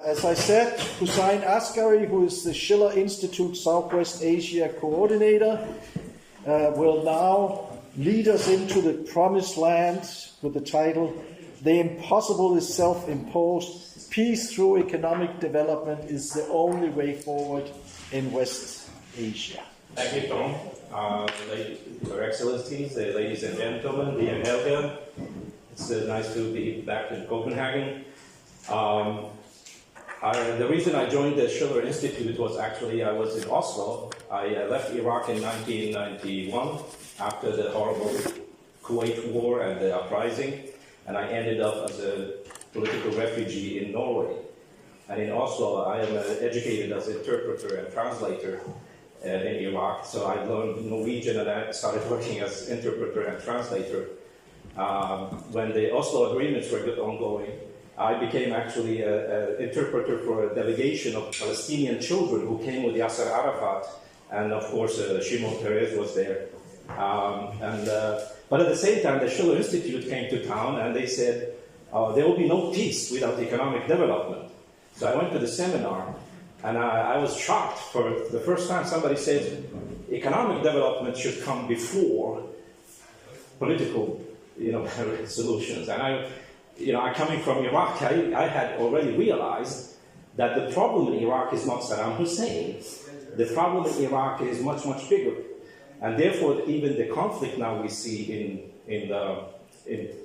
As I said, Hussein Askary, who is the Schiller Institute Southwest Asia coordinator, will now lead us into the promised land with the title, "The Impossible is Self-Imposed. Peace through Economic Development is the Only Way Forward in West Asia." Thank you, Tom. Your Excellencies, ladies and gentlemen, dear Helga, it's nice to be back in Copenhagen. The reason I joined the Schiller Institute was actually I was in Oslo. I left Iraq in 1991 after the horrible Kuwait War and the uprising, and I ended up as a political refugee in Norway. And in Oslo, I am educated as interpreter and translator in Iraq, so I learned Norwegian and I started working as interpreter and translator. When the Oslo agreements were ongoing, I became actually an interpreter for a delegation of Palestinian children who came with Yasser Arafat, and of course Shimon Peres was there. But at the same time, the Schiller Institute came to town and they said, there will be no peace without economic development. So I went to the seminar and I was shocked. For the first time somebody said economic development should come before political solutions. And I coming from Iraq, I had already realized that the problem in Iraq is not Saddam Hussein. The problem in Iraq is much, much bigger. And therefore, even the conflict now we see in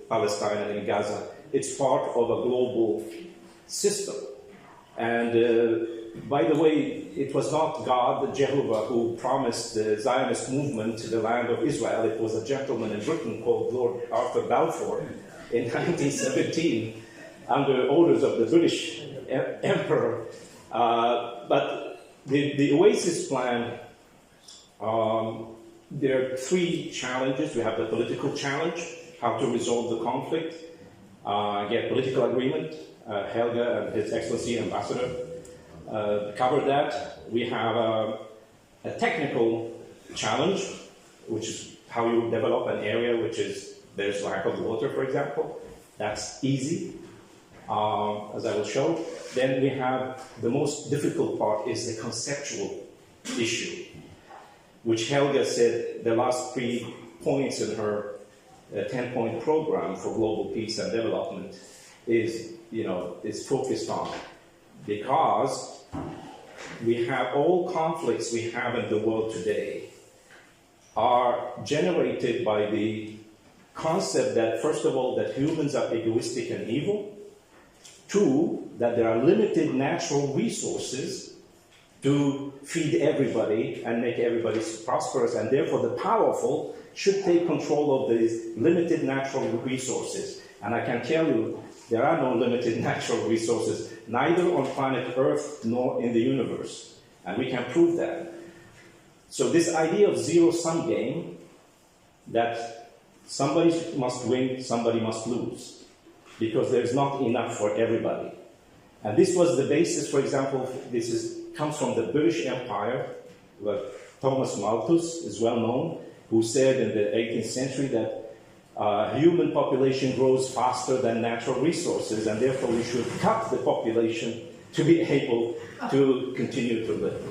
Palestine and in Gaza, it's part of a global system. And by the way, it was not God, Jehovah, who promised the Zionist movement to the land of Israel. It was a gentleman in Britain called Lord Arthur Balfour in 1917 under orders of the British Emperor. But the Oasis Plan, there are three challenges. We have the political challenge, how to resolve the conflict, get political agreement. Helga and His Excellency Ambassador covered that. We have a technical challenge, which is how you develop an area which is there's lack of water, for example. That's easy, as I will show. Then we have the most difficult part is the conceptual issue, which Helga said the last 3 points in her 10-point program for global peace and development is focused on, because we have all conflicts we have in the world today are generated by the concept that, first of all, that humans are egoistic and evil. 2, that there are limited natural resources to feed everybody and make everybody prosperous, and therefore the powerful should take control of these limited natural resources. And I can tell you, there are no limited natural resources, neither on planet Earth nor in the universe. And we can prove that. So this idea of zero-sum game, that somebody must win, somebody must lose, because there's not enough for everybody. And this was the basis, for example, comes from the British Empire, where Thomas Malthus is well known, who said in the 18th century that human population grows faster than natural resources, and therefore we should cut the population to be able to continue to live.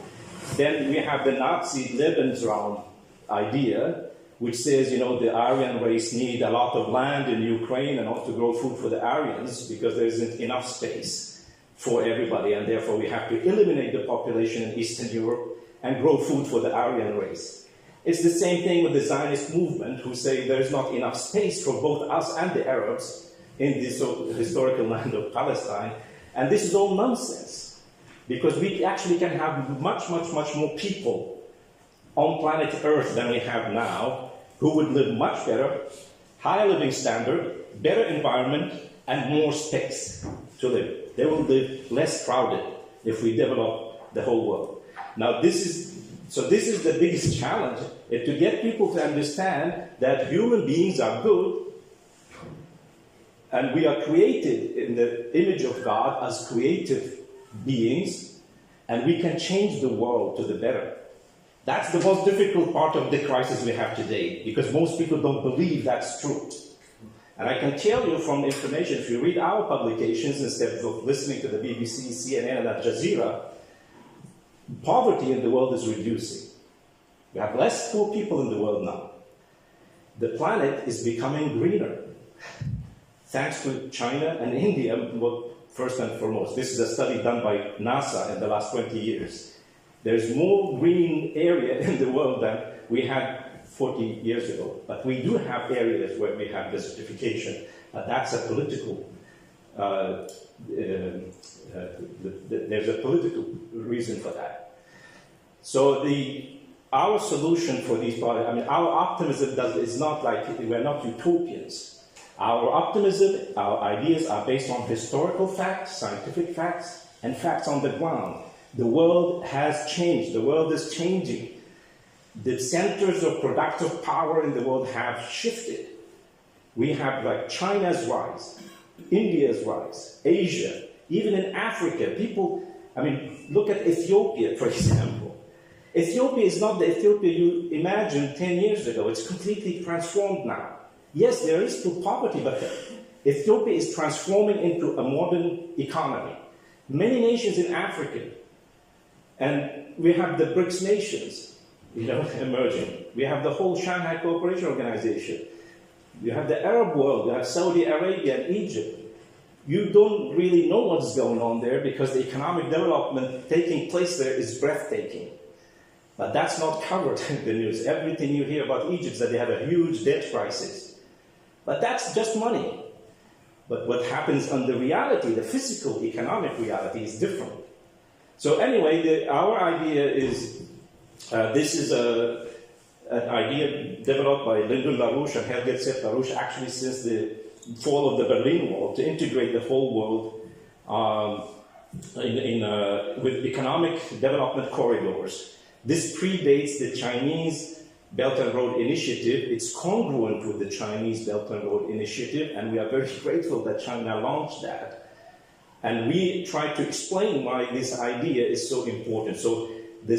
Then we have the Nazi Lebensraum idea, which says, the Aryan race need a lot of land in Ukraine and ought to grow food for the Aryans because there isn't enough space for everybody, and therefore we have to eliminate the population in Eastern Europe and grow food for the Aryan race. It's the same thing with the Zionist movement, who say there's not enough space for both us and the Arabs in this historical land of Palestine. And this is all nonsense, because we actually can have much, much, much more people on planet Earth than we have now, who would live much better, higher living standard, better environment, and more space to live. They will live less crowded if we develop the whole world. Now this is the biggest challenge, to get people to understand that human beings are good, and we are created in the image of God as creative beings, and we can change the world to the better. That's the most difficult part of the crisis we have today, because most people don't believe that's true. And I can tell you from information, if you read our publications instead of listening to the BBC, CNN, and Al Jazeera, poverty in the world is reducing. We have less poor people in the world now. The planet is becoming greener, thanks to China and India, first and foremost. This is a study done by NASA in the last 20 years. There's more green area in the world than we had 40 years ago. But we do have areas where we have desertification. That's a political, there's a political reason for that. So our solution for these problems, I mean, our optimism is not like, we're not utopians. Our optimism, our ideas are based on historical facts, scientific facts, and facts on the ground. The world has changed. The world is changing. The centers of productive power in the world have shifted. We have like China's rise, India's rise, Asia, even in Africa. People, I mean, look at Ethiopia, for example. Ethiopia is not the Ethiopia you imagined 10 years ago. It's completely transformed now. Yes, there is still poverty, but Ethiopia is transforming into a modern economy. Many nations in Africa, and we have the BRICS nations, emerging. We have the whole Shanghai Cooperation Organization. You have the Arab world, you have Saudi Arabia and Egypt. You don't really know what's going on there because the economic development taking place there is breathtaking. But that's not covered in the news. Everything you hear about Egypt is that they have a huge debt crisis. But that's just money. But what happens on the reality, the physical economic reality, is different. So anyway, our idea is, this is an idea developed by Lyndon LaRouche and Helge LaRouche actually since the fall of the Berlin Wall, to integrate the whole world with economic development corridors. This predates the Chinese Belt and Road Initiative. It's congruent with the Chinese Belt and Road Initiative, and we are very grateful that China launched that. And we try to explain why this idea is so important. So the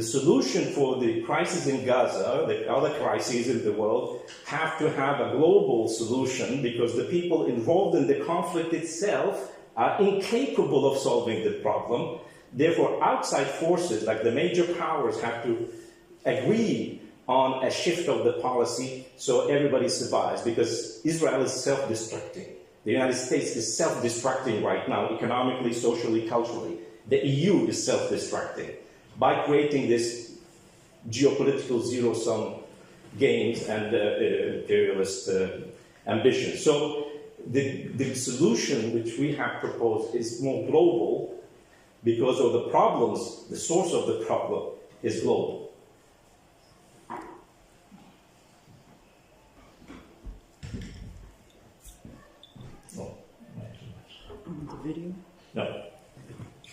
solution for the crisis in Gaza, the other crises in the world, have to have a global solution because the people involved in the conflict itself are incapable of solving the problem. Therefore, outside forces like the major powers have to agree on a shift of the policy so everybody survives, because Israel is self-destructing. The United States is self-destructing right now, economically, socially, culturally. The EU is self-destructing by creating this geopolitical zero-sum games and imperialist ambitions. So the solution which we have proposed is more global because of the problems, the source of the problem is global. The video? No.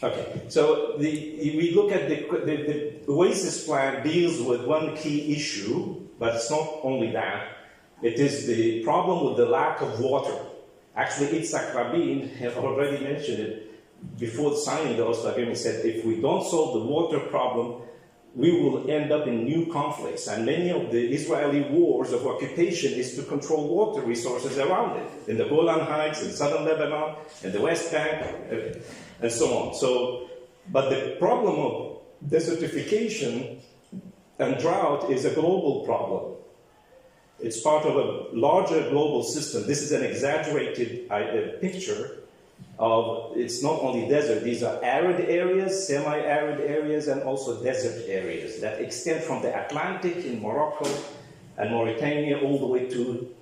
Okay, so we look at the Oasis Plan deals with one key issue, but it's not only that. It is the problem with the lack of water. Actually, Yitzhak Rabin has already mentioned it before signing the Oslo Agreement. Said if we don't solve the water problem, we will end up in new conflicts. And many of the Israeli wars of occupation is to control water resources around it, in the Golan Heights, in southern Lebanon, in the West Bank, and so on. So, but the problem of desertification and drought is a global problem. It's part of a larger global system. This is an exaggerated picture of, it's not only desert, these are arid areas, semi-arid areas, and also desert areas that extend from the Atlantic in Morocco and Mauritania all the way to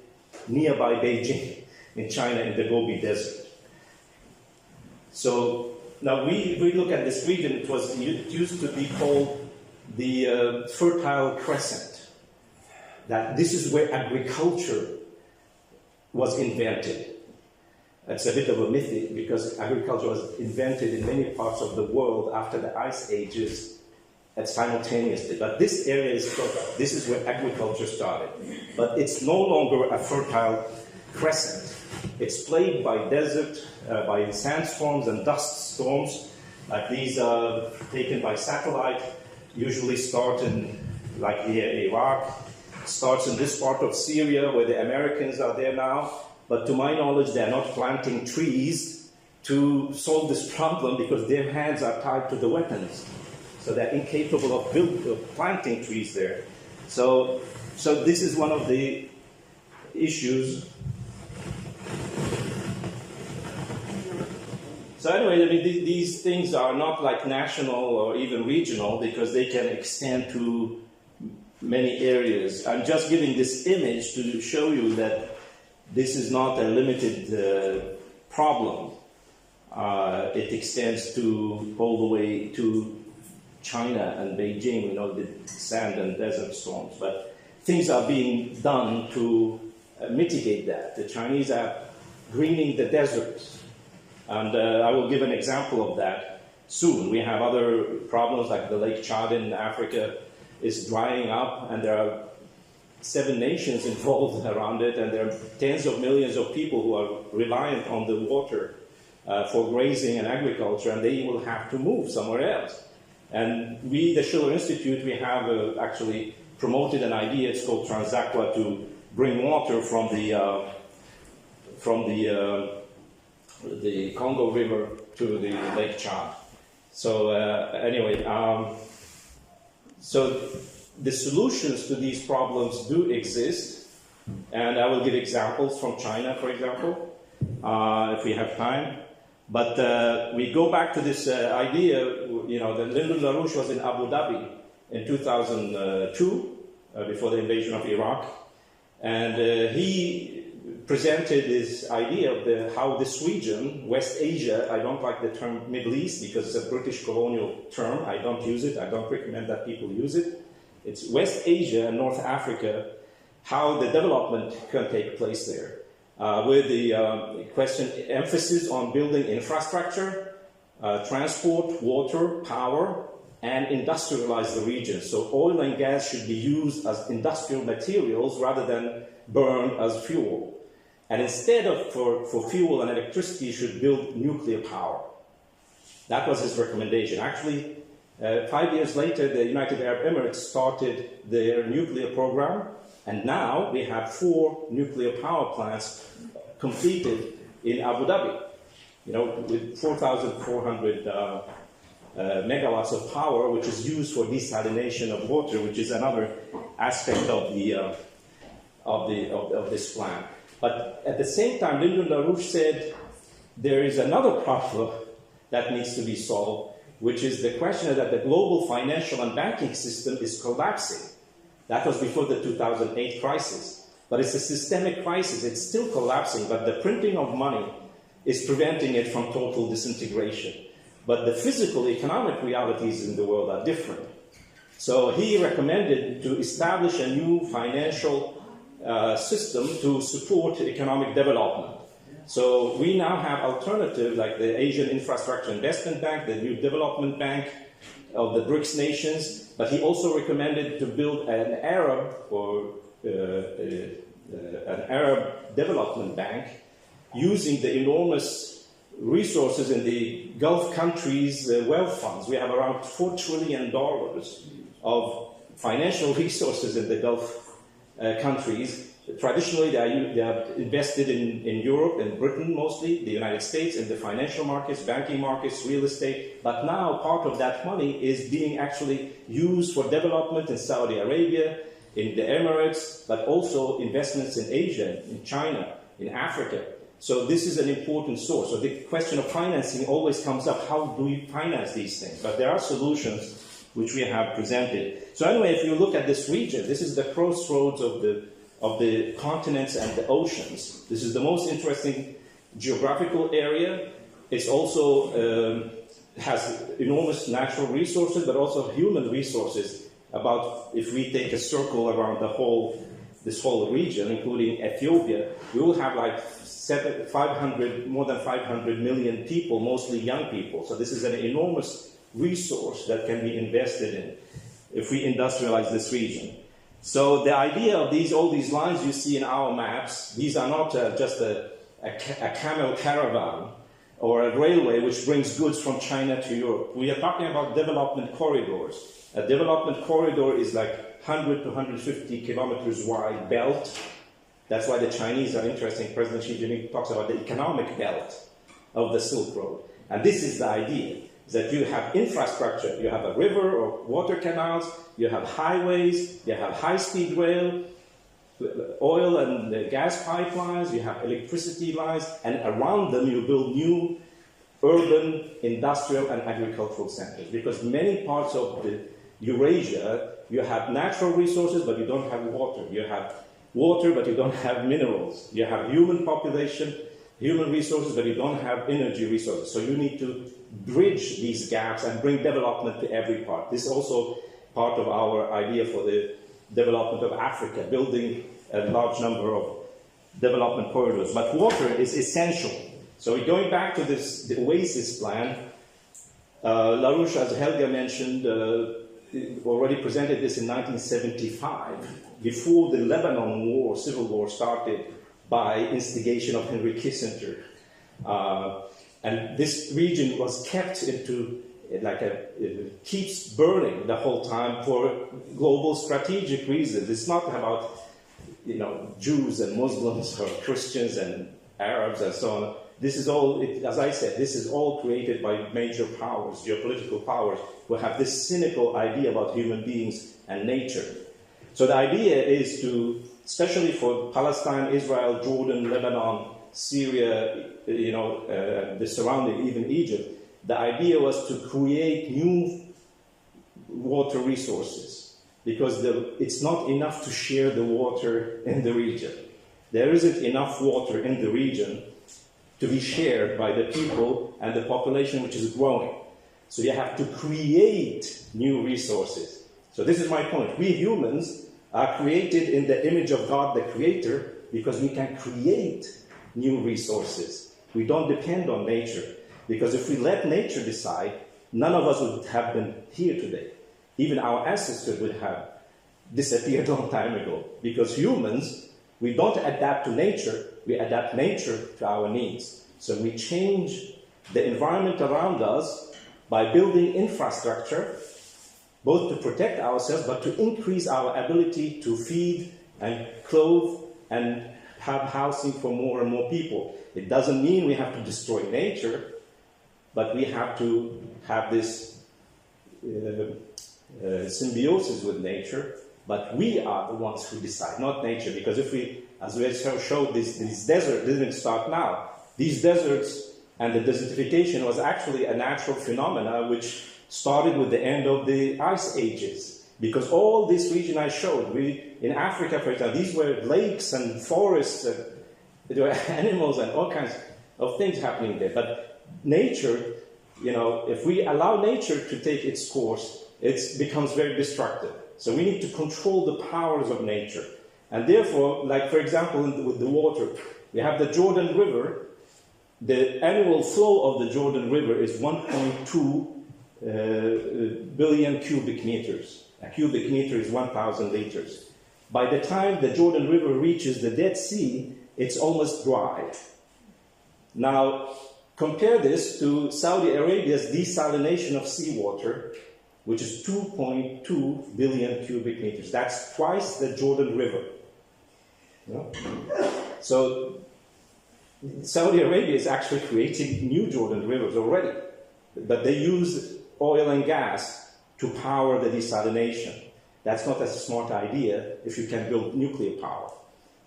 nearby Beijing in China in the Gobi Desert. So now we look at this region. It used to be called the Fertile Crescent. That this is where agriculture was invented. It's a bit of a myth because agriculture was invented in many parts of the world after the ice ages simultaneously. But this area is fertile. This is where agriculture started. But it's no longer a fertile crescent. It's plagued by desert, by sandstorms and dust storms. Like these are taken by satellite, usually start in like near Iraq, starts in this part of Syria where the Americans are there now. but to my knowledge, they're not planting trees to solve this problem because their hands are tied to the weapons. So they're incapable of planting trees there. So this is one of the issues. So anyway, I mean, these things are not like national or even regional because they can extend to many areas. I'm just giving this image to show you that this is not a limited problem. It extends to all the way to China and Beijing, you know, the sand and desert storms. But things are being done to mitigate that. The Chinese are greening the deserts. And I will give an example of that soon. We have other problems like the Lake Chad in Africa is drying up, and there are 7 nations involved around it, and there are tens of millions of people who are reliant on the water for grazing and agriculture, and they will have to move somewhere else. And we, the Schiller Institute, we have actually promoted an idea, it's called Transaqua, to bring water from the Congo River to the Lake Chad. So anyway, so the solutions to these problems do exist, and I will give examples from China, for example, if we have time. But we go back to this idea, you know, that Lyndon LaRouche was in Abu Dhabi in 2002, before the invasion of Iraq, and he presented this idea of how this region, West Asia, I don't like the term Middle East because it's a British colonial term, I don't use it, I don't recommend that people use it. It's West Asia and North Africa, how the development can take place there. With the emphasis on building infrastructure, transport, water, power, and industrialize the region. So oil and gas should be used as industrial materials rather than burned as fuel. And instead of for fuel and electricity, you should build nuclear power. That was his recommendation. Actually, 5 years later, the United Arab Emirates started their nuclear program, and now we have 4 nuclear power plants completed in Abu Dhabi, you know, with 4,400 megawatts of power, which is used for desalination of water, which is another aspect of this plan. But at the same time, Lyndon LaRouche said there is another problem that needs to be solved, which is the question that the global financial and banking system is collapsing. That was before the 2008 crisis. But it's a systemic crisis. It's still collapsing, but the printing of money is preventing it from total disintegration. But the physical economic realities in the world are different. So he recommended to establish a new financial system to support economic development. So we now have alternatives like the Asian Infrastructure Investment Bank, the New Development Bank of the BRICS nations, but he also recommended to build an Arab Development Bank using the enormous resources in the Gulf countries' wealth funds. We have around $4 trillion of financial resources in the Gulf countries. Traditionally, they are invested in Europe and Britain mostly, the United States, in the financial markets, banking markets, real estate. But now part of that money is being actually used for development in Saudi Arabia, in the Emirates, but also investments in Asia, in China, in Africa. So this is an important source. So the question of financing always comes up. How do we finance these things? But there are solutions which we have presented. So anyway, if you look at this region, this is the crossroads of the continents and the oceans. This is the most interesting geographical area. It's also has enormous natural resources, but also human resources. About, if we take a circle around this whole region, including Ethiopia, we will have like more than 500 million people, mostly young people. So this is an enormous resource that can be invested in if we industrialize this region. So the idea of all these lines you see in our maps, these are not just a camel caravan or a railway which brings goods from China to Europe. We are talking about development corridors. A development corridor is like 100 to 150 kilometers wide belt That's why the Chinese are interesting. President Xi Jinping talks about the economic belt of the Silk Road. And this is the idea, that you have infrastructure. You have a river or water canals, you have highways, you have high-speed rail, oil and gas pipelines, you have electricity lines, and around them you build new urban, industrial, and agricultural centers. Because many parts of the Eurasia, you have natural resources, but you don't have water. You have water, but you don't have minerals. You have human population, human resources, but you don't have energy resources. So you need to bridge these gaps and bring development to every part. This is also part of our idea for the development of Africa, building a large number of development corridors. But water is essential. So we're going back to this, the Oasis Plan. LaRouche, as Helga mentioned, already presented this in 1975, before the Lebanon war, civil war started by instigation of Henry Kissinger. And this region was kept into, it keeps burning the whole time for global strategic reasons. It's not about, Jews and Muslims or Christians and Arabs and so on. This is all, as I said, this is all created by major powers, geopolitical powers, who have this cynical idea about human beings and nature. So the idea is to, especially for Palestine, Israel, Jordan, Lebanon, Syria, the surrounding, even Egypt, the idea was to create new water resources, because it's not enough to share the water in the region. There isn't enough water in the region to be shared by the people and the population which is growing. So you have to create new resources. So this is my point. We humans are created in the image of God, the Creator, because we can create new resources. We don't depend on nature. Because if we let nature decide, none of us would have been here today. Even our ancestors would have disappeared a long time ago. Because humans, we don't adapt to nature, we adapt nature to our needs. So we change the environment around us by building infrastructure, both to protect ourselves, but to increase our ability to feed and clothe and have housing for more and more people. It doesn't mean we have to destroy nature, but we have to have this symbiosis with nature. But we are the ones who decide, not nature. Because if we, as we showed, this desert didn't start now. These deserts and the desertification was actually a natural phenomena which started with the end of the ice ages. Because all this region I showed, in Africa, for example, these were lakes and forests, and there were animals and all kinds of things happening there. But nature, if we allow nature to take its course, it becomes very destructive. So we need to control the powers of nature. And therefore, like for example, with the water, we have the Jordan River. The annual flow of the Jordan River is 1.2 billion cubic meters. A cubic meter is 1,000 liters. By the time the Jordan River reaches the Dead Sea, it's almost dry. Now, compare this to Saudi Arabia's desalination of seawater, which is 2.2 billion cubic meters. That's twice the Jordan River. So Saudi Arabia is actually creating new Jordan rivers already, but they use oil and gas to power the desalination. That's not a smart idea if you can build nuclear power,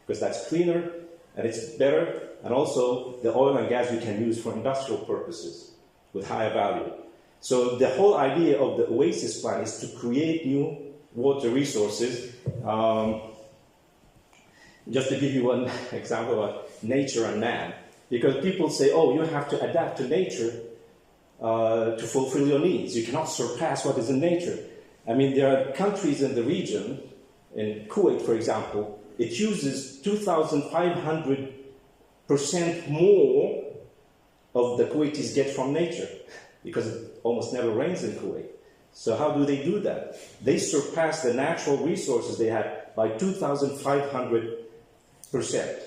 because that's cleaner and it's better, and also the oil and gas you can use for industrial purposes with higher value. So the whole idea of the Oasis Plan is to create new water resources. Just to give you one example about nature and man, because people say, oh, you have to adapt to nature to fulfill your needs. You cannot surpass what is in nature. I mean, there are countries in the region, in Kuwait, for example, it uses 2,500% more of the Kuwaitis get from nature, because it almost never rains in Kuwait. So how do they do that? They surpass the natural resources they had by 2,500%,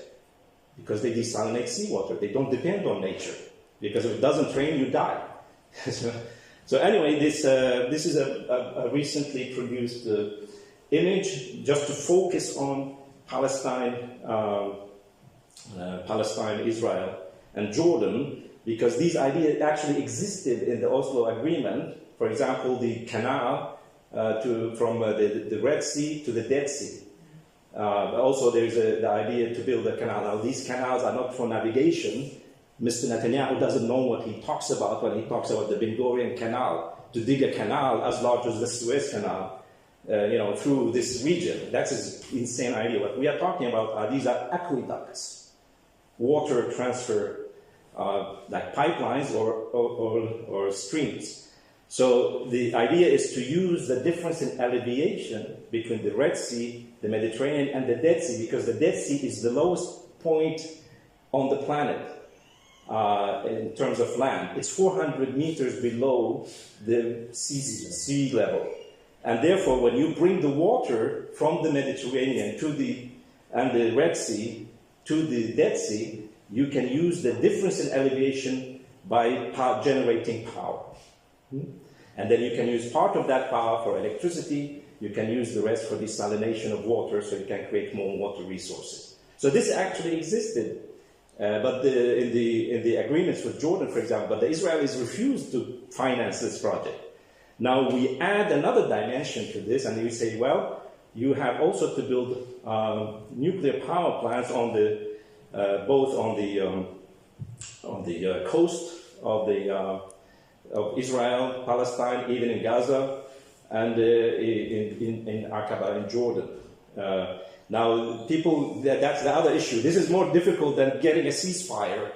because they desalinate seawater. They don't depend on nature, because if it doesn't rain, you die. So anyway, this is a recently produced image just to focus on Palestine, Israel, and Jordan, because these ideas actually existed in the Oslo Agreement. For example, the canal from the Red Sea to the Dead Sea. Also, there's the idea to build a canal. Now, these canals are not for navigation. Mr. Netanyahu doesn't know what he talks about when he talks about the Ben Gurion Canal, to dig a canal as large as the Suez Canal, through this region. That's his insane idea. What we are talking about are these are aqueducts, water transfer, like pipelines or streams. So the idea is to use the difference in elevation between the Red Sea, the Mediterranean, and the Dead Sea, because the Dead Sea is the lowest point on the planet in terms of land. It's 400 meters below the sea level. And therefore, when you bring the water from the Mediterranean and the Red Sea to the Dead Sea, you can use the difference in elevation by generating power. And then you can use part of that power for electricity. You can use the rest for desalination of water, so you can create more water resources. So this actually existed, but in the agreements with Jordan, for example, but the Israelis refused to finance this project. Now we add another dimension to this, and we say, well, you have also to build nuclear power plants on both on the coast of Israel, Palestine, even in Gaza, and in Aqaba in Jordan. Now, that's the other issue. This is more difficult than getting a ceasefire.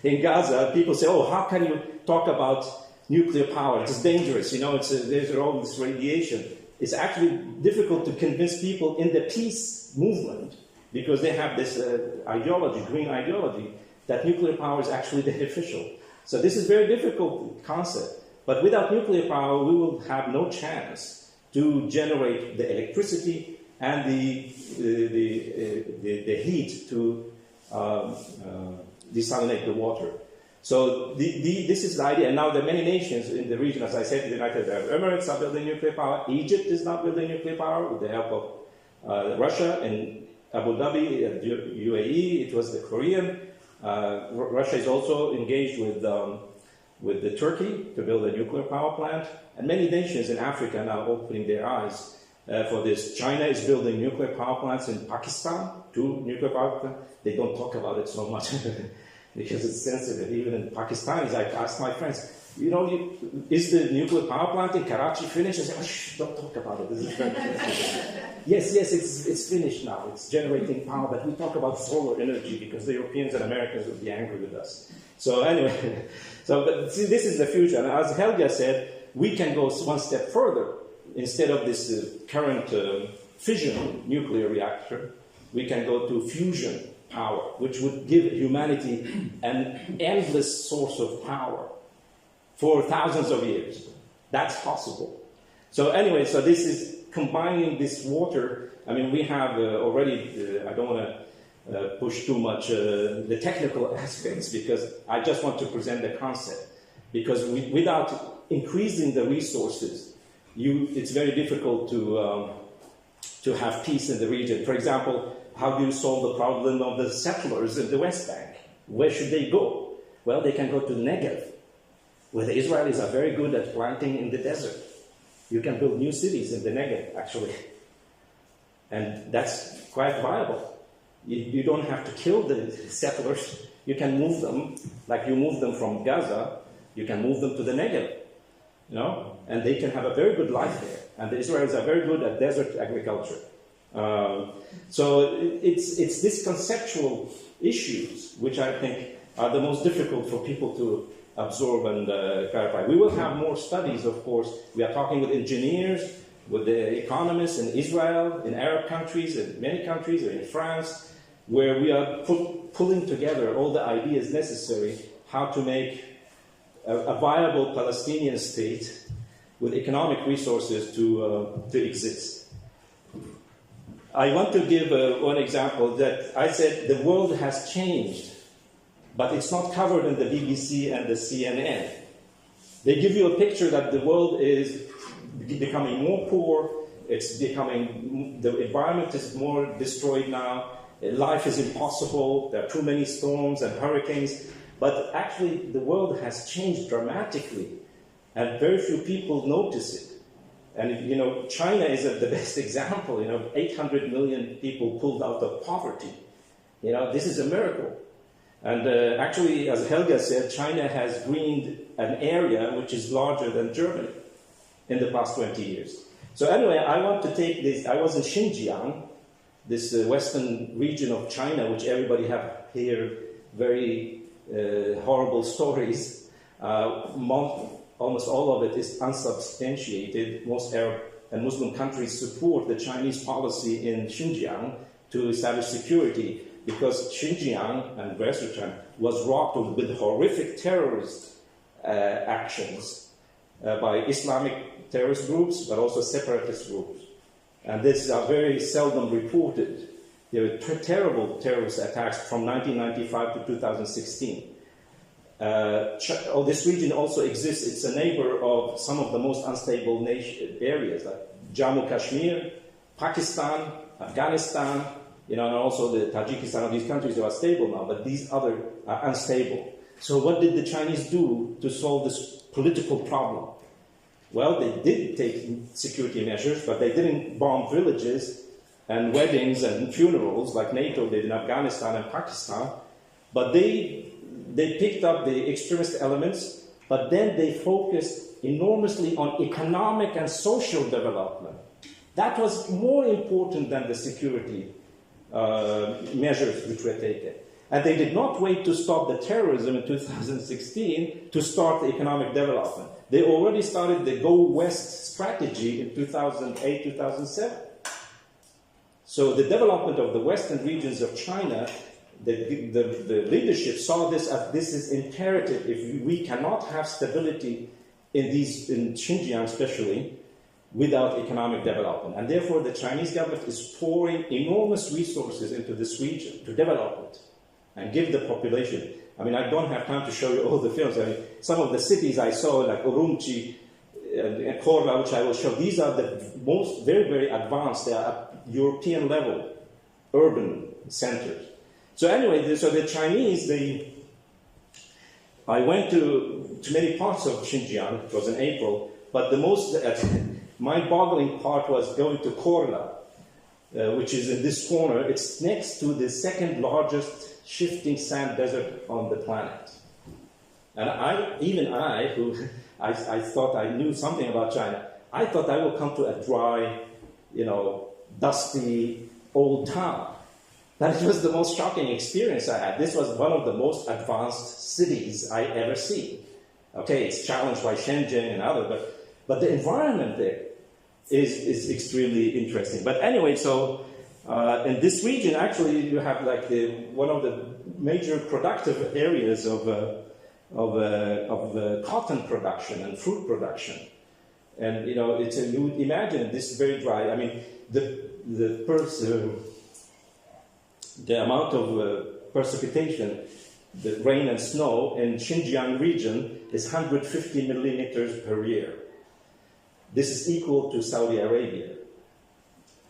In Gaza, people say, oh, how can you talk about nuclear power? It's dangerous, there's all this radiation. It's actually difficult to convince people in the peace movement, because they have this ideology, green ideology, that nuclear power is actually beneficial. So this is a very difficult concept. But without nuclear power, we will have no chance to generate the electricity and the heat to desalinate the water. So this is the idea. And now there are many nations in the region, as I said, the United Arab Emirates are building nuclear power. Egypt is now building nuclear power with the help of Russia and Abu Dhabi, UAE. It was the Korean. Russia is also engaged with the Turkey to build a nuclear power plant, and many nations in Africa now opening their eyes for this. China is building nuclear power plants in Pakistan, 2 nuclear power plants. They don't talk about it so much because it's sensitive. Even in Pakistan, I asked my friends, is the nuclear power plant in Karachi finished? I said, shh, don't talk about it. This is very Yes, it's finished now. It's generating power, but we talk about solar energy because the Europeans and Americans would be angry with us. So anyway, but see, this is the future. And as Helga said, we can go one step further. Instead of this current fission nuclear reactor, we can go to fusion power, which would give humanity an endless source of power for thousands of years. That's possible. So anyway, so this is combining this water. I mean, we have already, I don't want to push too much the technical aspects, because I just want to present the concept. Because without increasing the resources, it's very difficult to have peace in the region. For example, how do you solve the problem of the settlers in the West Bank? Where should they go? Well, they can go to Negev, where the Israelis are very good at planting in the desert. You can build new cities in the Negev, actually. And that's quite viable. You don't have to kill the settlers. You can move them, like you move them from Gaza, you can move them to the Negev, and they can have a very good life there. And the Israelis are very good at desert agriculture. So it's these conceptual issues which I think are the most difficult for people to absorb and clarify. We will have more studies, of course. We are talking with engineers, with the economists in Israel, in Arab countries, in many countries, in France, where we are pulling together all the ideas necessary how to make a viable Palestinian state with economic resources to exist. I want to give one example that I said the world has changed, but it's not covered in the BBC and the CNN. They give you a picture that the world is becoming more poor, it's becoming, the environment is more destroyed now, life is impossible, there are too many storms and hurricanes, but actually the world has changed dramatically, and very few people notice it. And you know, China is the best example. You know, 800 million people pulled out of poverty. You know, this is a miracle. And actually, as Helga said, China has greened an area which is larger than Germany in the past 20 years. So anyway, I want to take this. I was in Xinjiang, this western region of China, which everybody have here very horrible stories. Almost all of it is unsubstantiated. Most Arab and Muslim countries support the Chinese policy in Xinjiang to establish security, because Xinjiang and Western China was rocked with horrific terrorist actions by Islamic terrorist groups, but also separatist groups. And these are very seldom reported. There were terrible terrorist attacks from 1995 to 2016. This region also exists. It's a neighbor of some of the most unstable areas, like Jammu Kashmir, Pakistan, Afghanistan, you know, and also the Tajikistan. Of these countries are stable now, but these other are unstable. So what did the Chinese do to solve this political problem? Well, they did take security measures, but they didn't bomb villages and weddings and funerals like NATO did in Afghanistan and Pakistan, but they picked up the extremist elements, but then they focused enormously on economic and social development. That was more important than the security measures which were taken. And they did not wait to stop the terrorism in 2016 to start the economic development. They already started the Go West strategy in 2008, 2007. So the development of the western regions of China, the leadership saw this as this is imperative. If we cannot have stability in Xinjiang especially, without economic development. And therefore the Chinese government is pouring enormous resources into this region to develop it and give the population. I mean, I don't have time to show you all the films. I mean, some of the cities I saw, like Urumqi and Korla, which I will show, these are the most, very, very advanced. They are at European level, urban centers. So anyway, so the Chinese, I went to many parts of Xinjiang. It was in April, but the most mind-boggling part was going to Korla, which is in this corner. It's next to the second largest shifting sand desert on the planet. And who I thought I knew something about China, I thought I would come to a dry, you know, dusty old town. But it was the most shocking experience I had. This was one of the most advanced cities I ever seen. Okay, it's challenged by Xinjiang and others, but the environment there is extremely interesting. But anyway, so in this region, actually, you have like one of the major productive areas of cotton production and fruit production. And you know, you would imagine this very dry. I mean, the amount of precipitation, the rain and snow in Xinjiang region is 150 millimeters per year. This is equal to Saudi Arabia.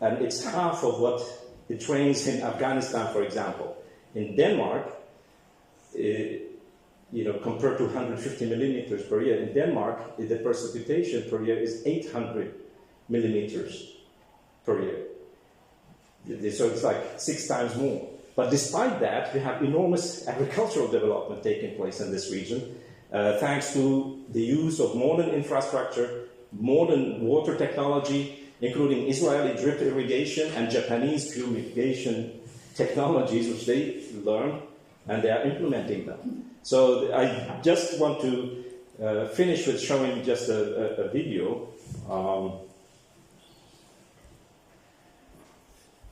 And it's half of what it rains in Afghanistan, for example. In Denmark, you know, compared to 150 millimeters per year, in Denmark, the precipitation per year is 800 millimeters per year. So it's like 6 times more. But despite that, we have enormous agricultural development taking place in this region, thanks to the use of modern infrastructure, modern water technology, including Israeli drip irrigation and Japanese fumigation technologies, which they learned, and they are implementing them. So I just want to finish with showing just a video.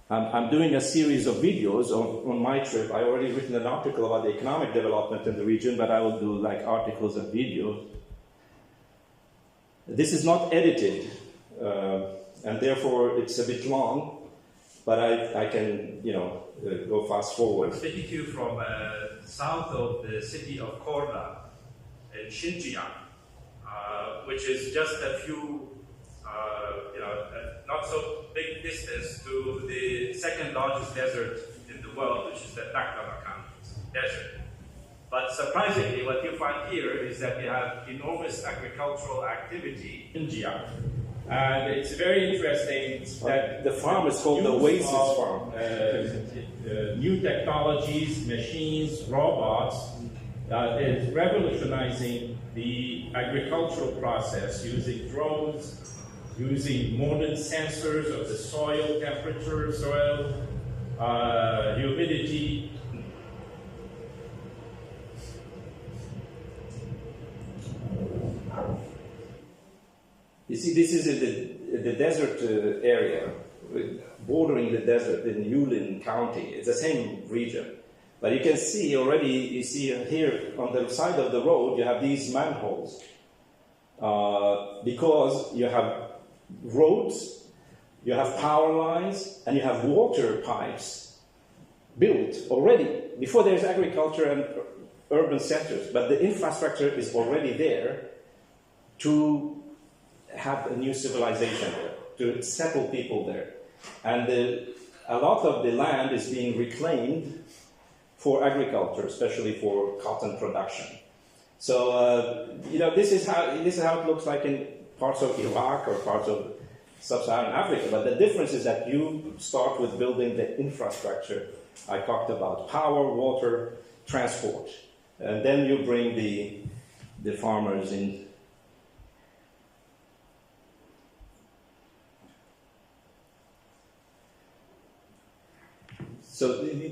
I'm doing a series of videos on my trip. I already written an article about the economic development in the region, but I will do like articles and videos. This is not edited, and therefore it's a bit long, but I can, you know, go fast forward. I'm speaking to you from south of the city of Korla in Xinjiang, which is just a few, you know, not also big distance to the second largest desert in the world, which is the Taklamakan Desert. But surprisingly, what you find here is that you have enormous agricultural activity in Xinjiang. And it's very interesting that the farm is called the Oasis farm. New technologies, machines, robots is revolutionizing the agricultural process using drones, using modern sensors of the soil temperature, soil humidity. You see, this is in the desert area, bordering the desert in Yulin County. It's the same region. But you can see already, you see here on the side of the road, you have these manholes. Because you have roads, you have power lines, and you have water pipes built already, before there's agriculture and urban centers. But the infrastructure is already there to have a new civilization there, to settle people there. And a lot of the land is being reclaimed for agriculture, especially for cotton production. So, this is how it looks like in parts of Iraq or parts of sub-Saharan Africa. But the difference is that you start with building the infrastructure I talked about: power, water, transport. And then you bring the farmers in.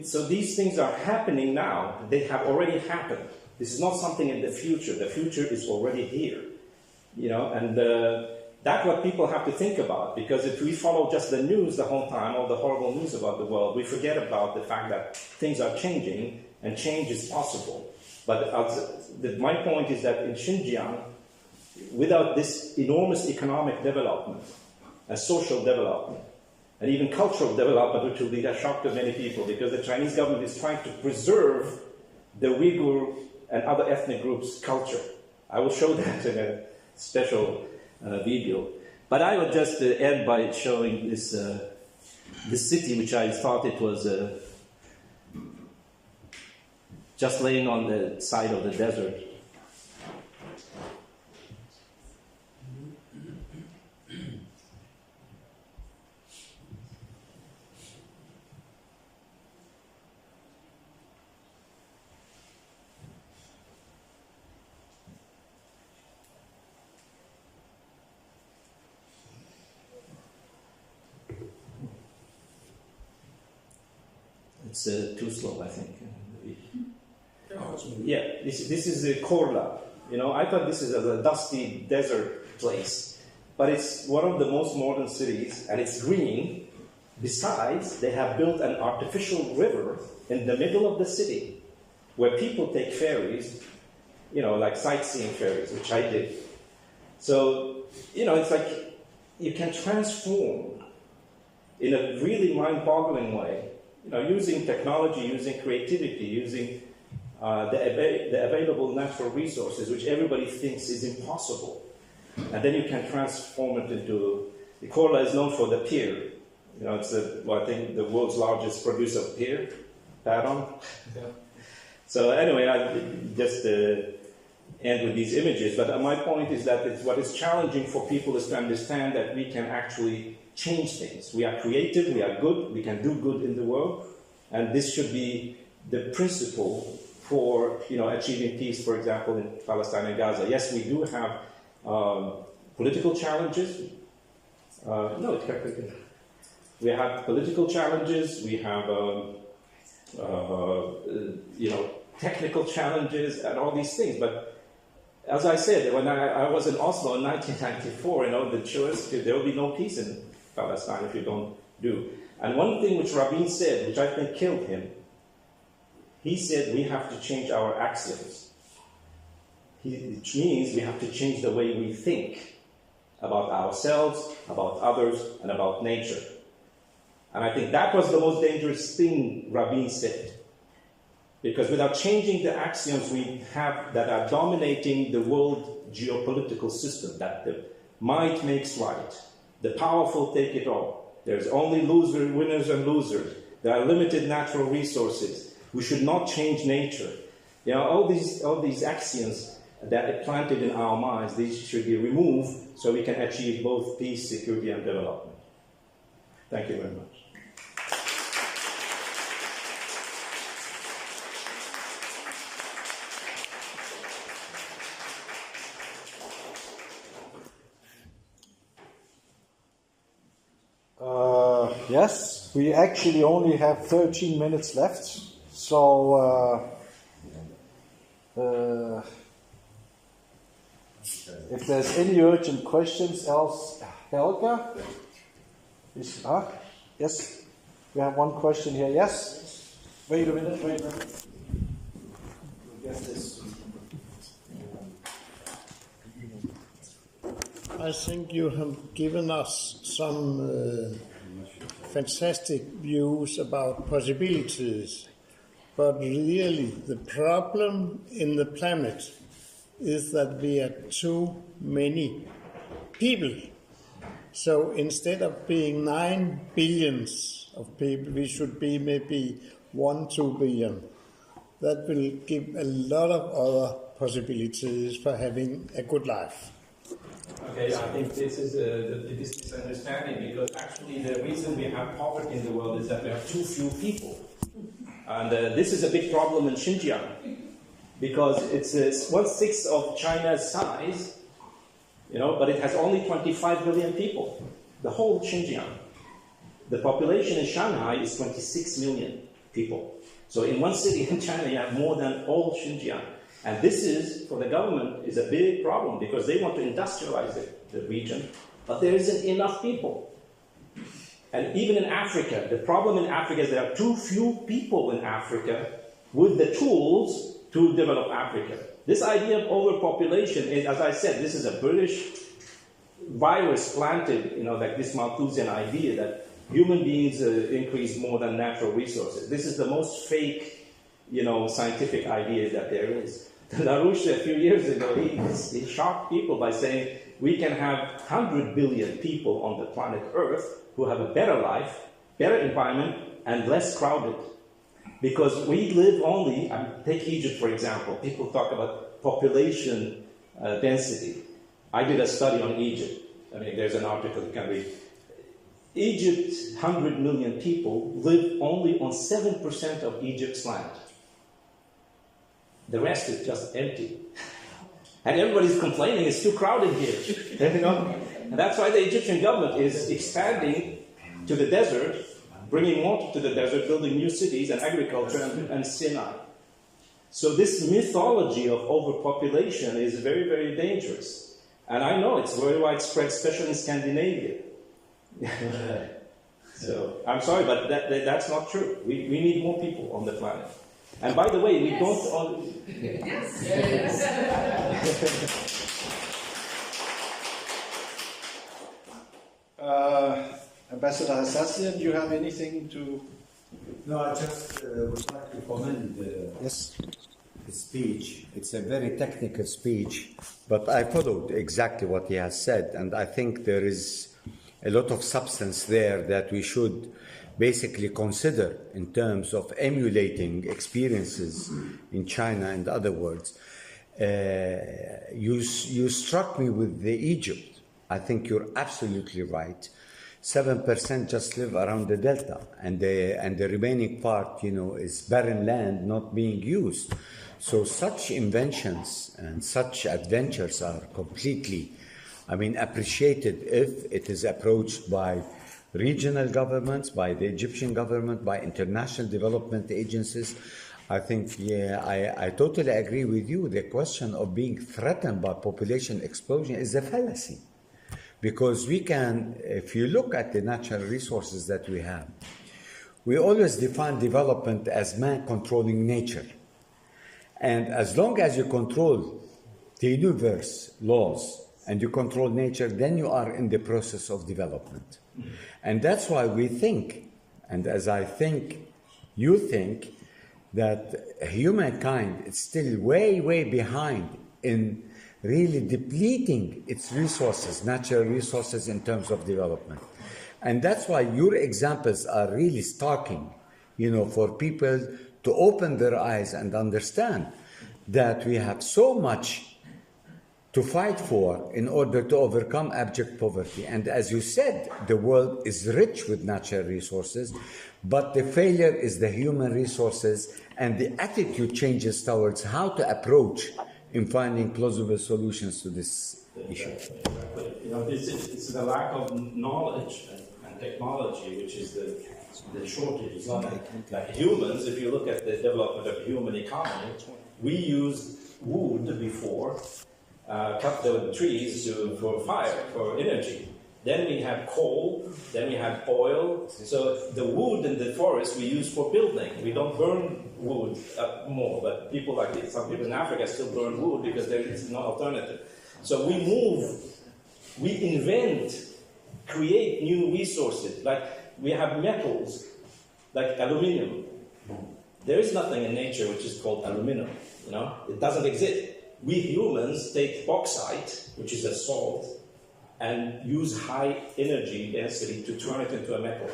So these things are happening now. They have already happened. This is not something in the future. The future is already here, and that's what people have to think about. Because if we follow just the news the whole time, all the horrible news about the world, we forget about the fact that things are changing and change is possible. But my point is that in Xinjiang, without this enormous economic development and social development, and even cultural development, which will be a shock to many people, because the Chinese government is trying to preserve the Uyghur and other ethnic groups' culture. I will show that in a special video. But I would just end by showing this city, which I thought it was just laying on the side of the desert. It's too slow, I think. Yeah, this is the Korla. I thought this is a dusty desert place, but it's one of the most modern cities, and it's green. Besides, they have built an artificial river in the middle of the city, where people take ferries, like sightseeing ferries, which I did. So, it's like you can transform in a really mind-boggling way. Using technology, using creativity, using the available natural resources, which everybody thinks is impossible. And then you can transform it into... The Korla is known for the pier. It's I think the world's largest producer of pier, pattern. Yeah. So anyway, I just end with these images. But my point is that what is challenging for people is to understand that we can actually change things. We are creative, we are good, we can do good in the world, and this should be the principle for achieving peace, for example, in Palestine and Gaza. Yes, we do have political challenges. We have political challenges, we have technical challenges and all these things, but as I said, when I was in Oslo in 1994, the choice, there will be no peace in Palestine if you don't do. And one thing which Rabin said, which I think killed him, he said we have to change our axioms. Which means we have to change the way we think about ourselves, about others, and about nature. And I think that was the most dangerous thing Rabin said. Because without changing the axioms we have that are dominating the world geopolitical system, that the might makes right, The powerful take it all. There's only winners and losers. There are limited natural resources. We should not change nature. You know, all these axioms that are planted in our minds, these should be removed so we can achieve both peace, security, and development. Thank you very much. Yes, we actually only have 13 minutes left, so if there's any urgent questions, else Helga? Yes, we have one question here, yes? Wait a minute. I think you have given us some fantastic views about possibilities, but really the problem in the planet is that we are too many people. So instead of being 9 billions of people, we should be maybe 1-2 billion. That will give a lot of other possibilities for having a good life. Okay, I think this is a misunderstanding, because actually the reason we have poverty in the world is that we have too few people. And this is a big problem in Xinjiang, because it's 1/6 of China's size, you know, but it has only 25 million people, the whole Xinjiang. The population in Shanghai is 26 million people. So in one city in China, you have more than all Xinjiang. And this is, for the government, is a big problem, because they want to industrialize the region, but there isn't enough people. And even in Africa, the problem in Africa is there are too few people in Africa with the tools to develop Africa. This idea of overpopulation is, as I said, this is a British virus planted, you know, like this Malthusian idea that human beings increase more than natural resources. This is the most fake, you know, scientific idea that there is. LaRouche, a few years ago, he shocked people by saying we can have 100 billion people on the planet Earth who have a better life, better environment, and less crowded. Because we live only, take Egypt for example, people talk about population density. I did a study on Egypt. I mean, there's an article you can read. Egypt, 100 million people, live only on 7% of Egypt's land. The rest is just empty. And everybody's complaining it's too crowded here. You know? And that's why the Egyptian government is expanding to the desert, bringing water to the desert, building new cities and agriculture and Sinai. So this mythology of overpopulation is very, very dangerous. And I know it's very widespread, especially in Scandinavia. So I'm sorry, but that's not true. We need more people on the planet. And by the way, we don't all... Yes. Ambassador Hassassian, do you have anything to... No, I just would like to comment Yes. the speech. It's a very technical speech, but I followed exactly what he has said, and I think there is a lot of substance there that we should basically consider in terms of emulating experiences in China and other words. You struck me with the Egypt. I think you're absolutely right. 7% just live around the delta, and the remaining part, you know, is barren land not being used. So such inventions and such adventures are completely, appreciated if it is approached by regional governments, by the Egyptian government, by international development agencies. I think, I totally agree with you. The question of being threatened by population explosion is a fallacy. Because we can, if you look at the natural resources that we have, we always define development as man controlling nature. And as long as you control the universe laws and you control nature, then you are in the process of development. And that's why we think, and as I think you think, that humankind is still way, way behind in really depleting its resources, natural resources in terms of development. And that's why your examples are really starking, for people to open their eyes and understand that we have so much to fight for in order to overcome abject poverty. And as you said, the world is rich with natural resources, but the failure is the human resources and the attitude changes towards how to approach in finding plausible solutions to this issue. It's the lack of knowledge and technology, which is the shortage. It's not like humans. If you look at the development of human economy, we used wood before, cut the trees for fire, for energy. Then we had coal, then we had oil. So the wood in the forest we use for building. We don't burn wood more, but some people in Africa still burn wood because there is no alternative. So we invent, create new resources. Like we have metals, like aluminum. There is nothing in nature which is called aluminum. It doesn't exist. We humans take bauxite, which is a salt, and use high energy density to turn it into a metal.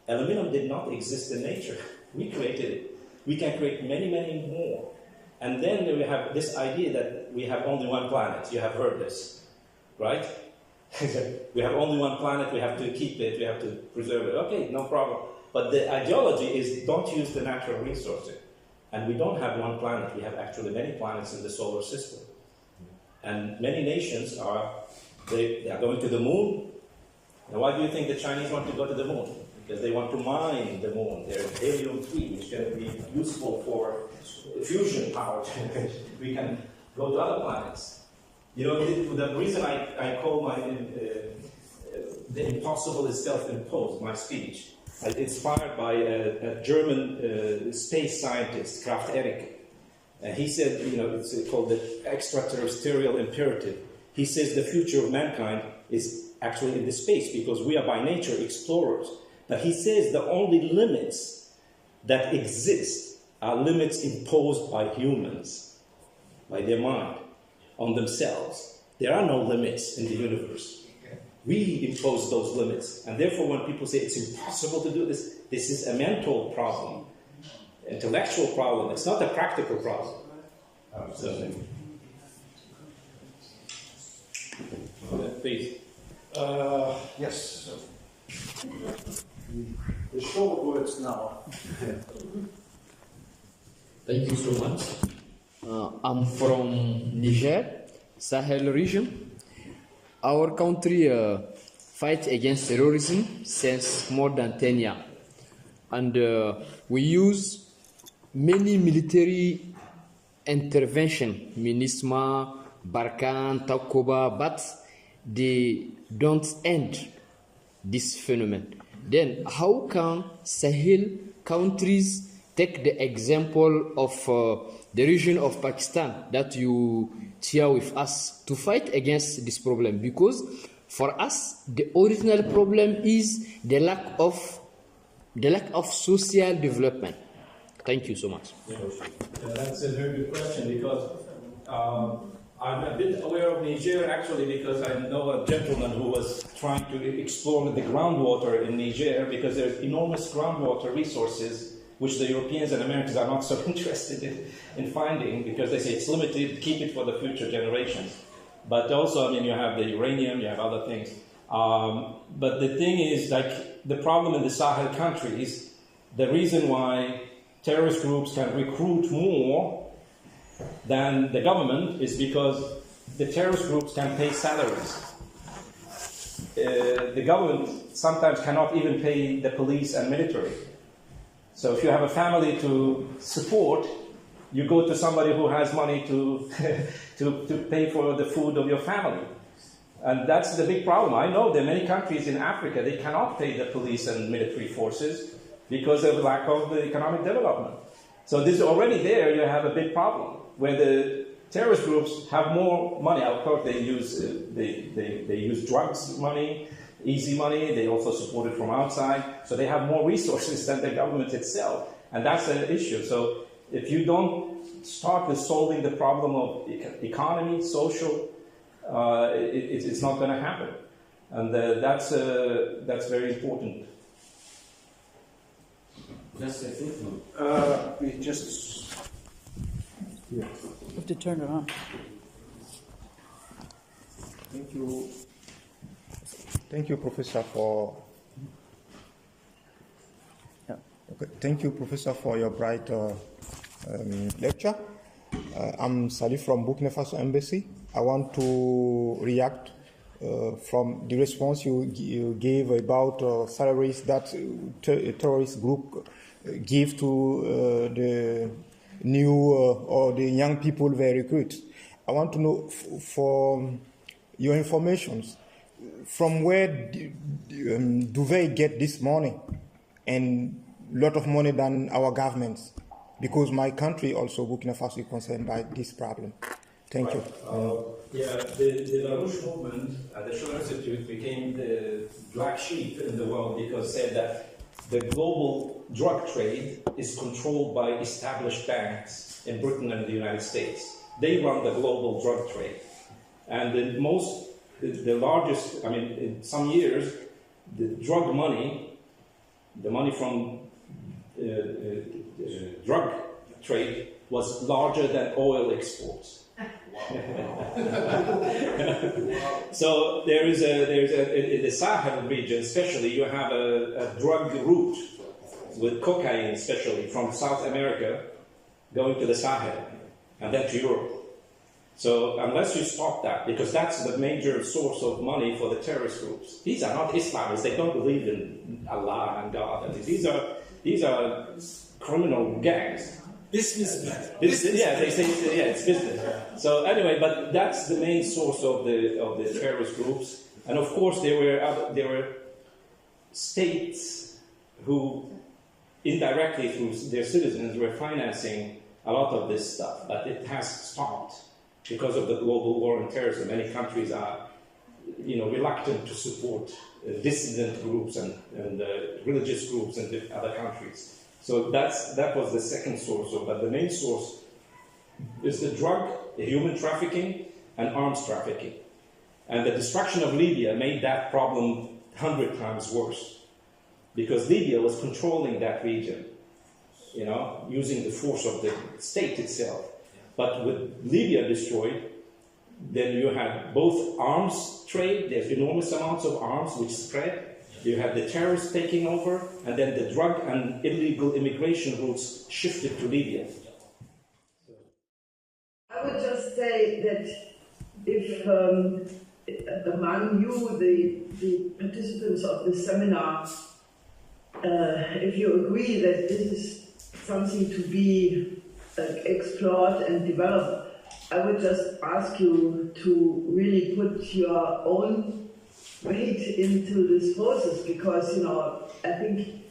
Aluminum did not exist in nature. We created it. We can create many, many more. And then we have this idea that we have only one planet. You have heard this, right? We have only one planet, we have to keep it, we have to preserve it. Okay, no problem. But the ideology is don't use the natural resources. And we don't have one planet, we have actually many planets in the solar system. And many nations are going to the moon. Now, why do you think the Chinese want to go to the moon? Because they want to mine the moon. There's helium-3, which is going to be useful for fusion power generation. We can go to other planets. The reason I call the impossible is self-imposed, my speech. It's inspired by a German space scientist, Kraft Erich. He said, it's called the extraterrestrial imperative. He says the future of mankind is actually in the space because we are by nature explorers. But he says the only limits that exist are limits imposed by humans, by their mind, on themselves. There are no limits in the universe. We impose those limits. And therefore, when people say it's impossible to do this, this is a mental problem, intellectual problem. It's not a practical problem. Please. Yes. The short words now. Thank you so much. I'm from Niger, Sahel region. Our country fights against terrorism since more than 10 years. And we use many military intervention, MINISMA, Barkhane, Takuba, but they don't end this phenomenon. Then how can Sahel countries take the example of the region of Pakistan that you share with us to fight against this problem? Because for us, the original problem is the lack of social development. Thank you so much. That's a very good question because I'm a bit aware of Niger actually because I know a gentleman who was trying to explore the groundwater in Niger because there's enormous groundwater resources which the Europeans and Americans are not so interested in finding because they say it's limited, keep it for the future generations. But also, you have the uranium, you have other things. But the thing is, the problem in the Sahel countries, the reason why terrorist groups can recruit more than the government is because the terrorist groups can pay salaries. The government sometimes cannot even pay the police and military. So if you have a family to support, you go to somebody who has money to to pay for the food of your family. And that's the big problem. I know there are many countries in Africa, they cannot pay the police and military forces because of the lack of the economic development. So this is already there, you have a big problem where the terrorist groups have more money. Of course, they use drugs money, easy money. They also support it from outside. So they have more resources than the government itself. And that's an issue. So if you don't start with solving the problem of economy, social, it's not going to happen. And that's very important. Yes, I think no. We just... You have to turn it on. Thank you. Thank you, Professor, for. Yeah. Okay. Thank you, Professor, for your bright lecture. I'm Salih from Burkina Faso Embassy. I want to react from the response you gave about salaries that a terrorist group give to the new or the young people they recruit. I want to know for your information, from where do they get this money, and a lot of money than our governments? Because my country also, Burkina Faso, is concerned by this problem. Thank you. The LaRouche movement at the Schiller Institute became the black sheep in the world because said that the global drug trade is controlled by established banks in Britain and the United States. They run the global drug trade. And the largest, in some years, the drug money, the money from drug trade was larger than oil exports. So in the Sahel region especially, you have a drug route with cocaine especially from South America going to the Sahel and then to Europe. So unless you stop that, because that's the major source of money for the terrorist groups. These are not Islamists, they don't believe in Allah and God. These are criminal gangs. Businessmen. They say it's business. So anyway, but that's the main source of the terrorist groups, and of course there were states who indirectly through their citizens were financing a lot of this stuff, but it has stopped because of the global war on terrorism. Many countries are, reluctant to support dissident groups and religious groups in other countries. So that was the second source, but the main source is the human trafficking, and arms trafficking. And the destruction of Libya made that problem 100 times worse, because Libya was controlling that region, using the force of the state itself. But with Libya destroyed, then you had both arms trade, there's enormous amounts of arms which spread. You had the terrorists taking over, and then the drug and illegal immigration routes shifted to Libya. I would just say that if among you, the participants of this seminar, if you agree that this is something to be explored and developed, I would just ask you to really put your own weight into this process, because I think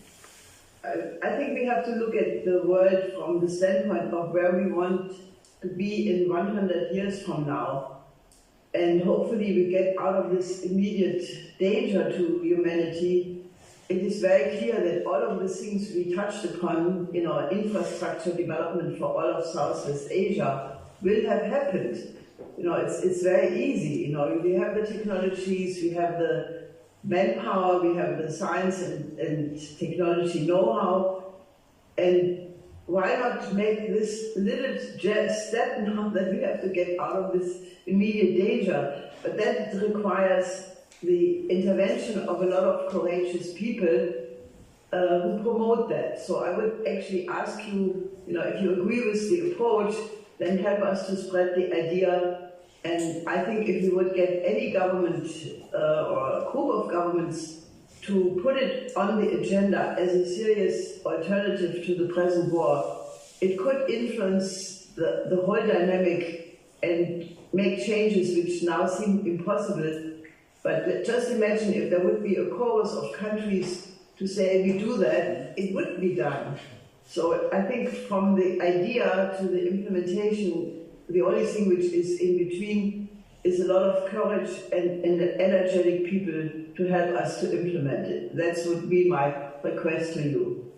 we have to look at the world from the standpoint of where we want to be in 100 years from now, and hopefully we get out of this immediate danger to humanity. It is very clear that all of the things we touched upon, infrastructure development for all of Southwest Asia, will have happened. It's very easy. We have the technologies, we have the manpower, we have the science and technology know-how, and why not make this little step now that we have to get out of this immediate danger? But that requires the intervention of a lot of courageous people who promote that. So I would actually ask you, if you agree with the approach, then help us to spread the idea. And I think if you would get any government or a group of governments to put it on the agenda as a serious alternative to the present war, it could influence the whole dynamic and make changes which now seem impossible. But just imagine if there would be a chorus of countries to say, we do that, it would be done. So I think from the idea to the implementation, the only thing which is in between is a lot of courage and energetic people to help us to implement it. That would be my request to you.